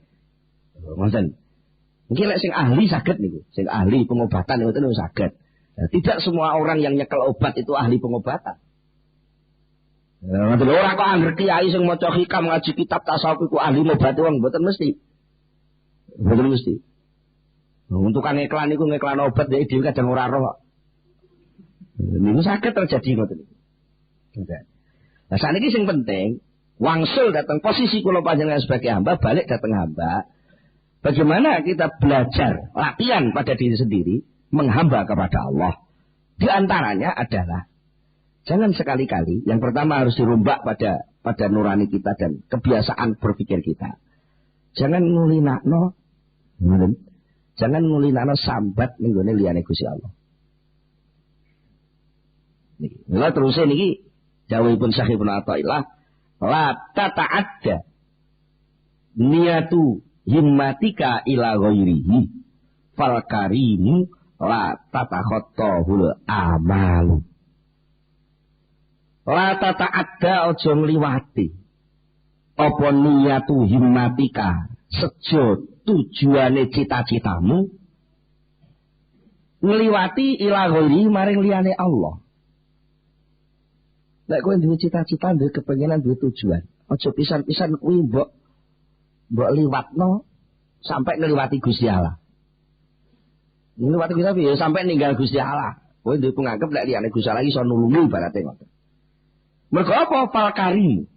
[SPEAKER 1] Ngoten. Iki lek sing ahli saged niku, sing ahli pengobatan ngoten niku saged. Nah, tidak semua orang yang nyekel obat itu ahli pengobatan. Ora kok angger kiai sing maca hikam ngaji kitab tasawuf iku ahli ngobati wong mboten mesti. Mboten mesti. Untuk kan iklan niku ngiklan obat dhek dhewe kadang ora roh. Niku saged terjadi ngoten niku. Nah saniki sing penting wangsul datang posisi kula panjenengan sebagai hamba, balik datang hamba. Bagaimana kita belajar latihan pada diri sendiri menghamba kepada Allah. Di antaranya adalah jangan sekali-kali, yang pertama harus dirombak pada nurani kita dan kebiasaan berpikir kita. Jangan ngulinakno sambat ning gone liyane Gusti Allah. Niki, lha terus niki Dawuhipun Syekh Ibnu Athaillah, la tata'adda niyatu himmatika ila ghairihi fal karimu la tatakhattahul amalu. La tata'adda aja ngliwati apa niyatu himmatika sejo tujuane cita-citamu ngliwati ila ghairihi maring liyane Allah. Nek kowe duwe cita-cita, duwe kepengenan, duwe tujuan, aja pisan-pisan kuwi mbok liwatno sampai ngliwati Gusti Allah. Ngliwati Gusti Allah ya sampai ninggal Gusti Allah. Kowe duwe penganggep nek liyane Gusti Allah iso nulungi ibarate ngoten. Mergo apa fal karim?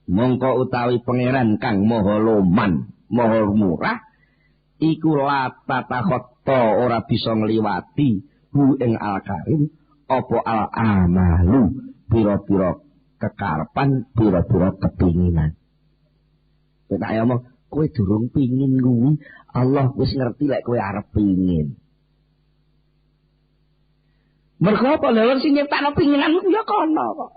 [SPEAKER 1] Mongko utawi pangeran kang maha loman, maha murah iku la tatakhatta ora bisa ngliwati hu ing al karim apa al amalu pira-pira kekarepan, pira-pira kepinginan. Nek ayo omong, kowe durung pingin kuwi, Allah wis ngerti lek kowe arep pingin. Mergo apa lha sing nyiptakno pinginanmu ya kono kok.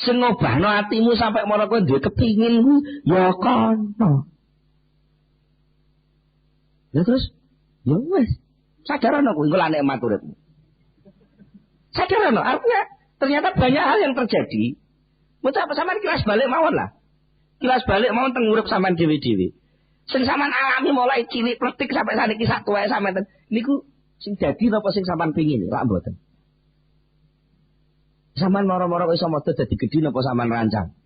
[SPEAKER 1] Sing ngobahno atimu sampai mono kowe duwe kepingin kuwi ya kono. Lah terus ya wis, sadarono kuwi engko lak nikmat uripmu. Sadar no, artinya ternyata banyak hal yang terjadi. Mudah apa sampean kilas balik mawon lah. Kilas balik mawon teng urip sampean dhewe-dhewe. Sing sampean alami mulai cilik pletik sampai saniki sak tuwae sampean niku sing dadi napa sing sampean pengin lak mboten. Sampean moro-moro iso modo dadi gedhi napa sampean rancang?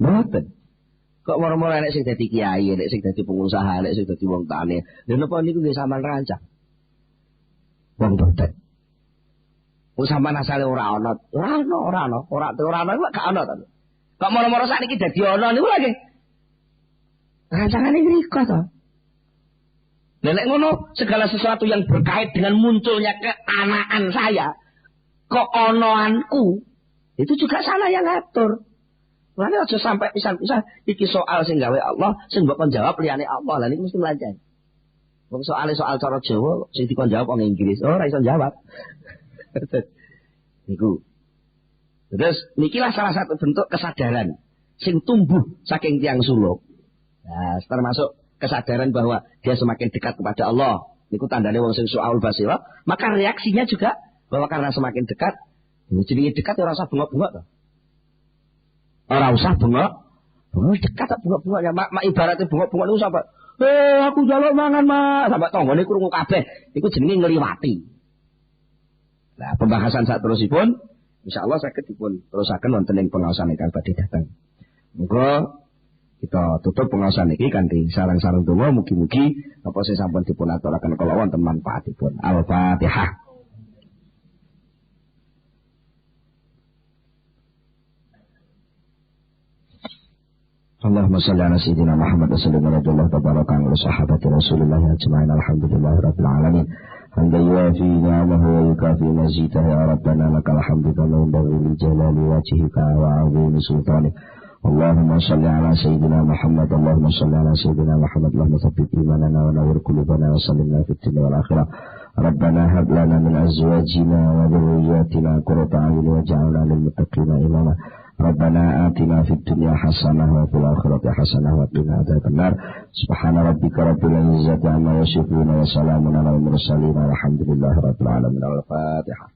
[SPEAKER 1] Mboten. Kok moro-moro nek sing dadi kiai, nek sing dadi pengusaha, nek sing dadi wong tani. Lha napa niku nggih sampean rancang? Wong mboten. Sampeyan asale ora ana iku gak ana to. Kok moro-moro sakniki dadi ana niku lagi. Rancangane mriko to. Nek ngono segala sesuatu yang berkait dengan munculnya keanaan saya, keonoanku, itu juga sana yang ngatur. Mulane aja sampai pisan-pisan iki soal sing gawe Allah, sing mbok kon jawab liyane Allah. Lah niku mesti lancar. Wong soal cara Jawa sing dikon jawab wong Inggris, ora iso jawab. Niku. Terus nikilah salah satu bentuk kesadaran sing tumbuh saking tiang suluk. Nah, termasuk kesadaran bahwa dia semakin dekat kepada Allah. Niku tandane wong sing su'aul basira, maka reaksinya juga bahwa karena semakin dekat, jenenge dekat ora usah bengok-bengok to. Ora usah bengok, dekat tak bengok-bengok ya. Mak ibaratnya bengok-bengok niku sampai aku njaluk mangan, Mak. Sampai tanggane krungu kabeh. Iku jenenge ngliwati. Nah, pembahasan saat terusipun, insyaallah saged dipun terusaken wonten ing pengaosan ingkang badhe dateng. Muga kita tutup pengaosan iki kanthi sareng-sareng donga mugi-mugi apa sing sampun dipun aturaken kala wonten manfaatipun. Al-Fatihah. Allahumma shalli ala sayyidina Muhammad wa sallim ala tabaraka wa sahabati Rasulillah ajma'in alhamdulillahirabbil alamin. Hamdan yuwafi ni'amahu wa yukafi mazidahu ya Rabbana lakal hamdu kama yanbaghi li jalali wajhika wa 'azimi sultanik. Allahumma shalli ala sayyidina Muhammad, Allahumma shalli ala sayyidina Muhammad, Allahumma tsabbit imanana wa nawwir qulubana wa sallimna fid dunya wal akhirah. Rabbana hab lana min azwajina wa dhurriyyatina qurrata a'yun waj'alna lil muttaqina imama. Rabbana atina fid dunya hasanah wa fil akhirati hasanah wa qina adzabannar. Subhana rabbika rabbil izzati amma yasifun wa salamun alal mursalin walhamdulillahi rabbil alamin. Al-Fatihah.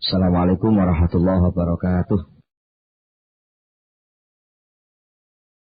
[SPEAKER 1] Assalamualaikum warahmatullahi wabarakatuh.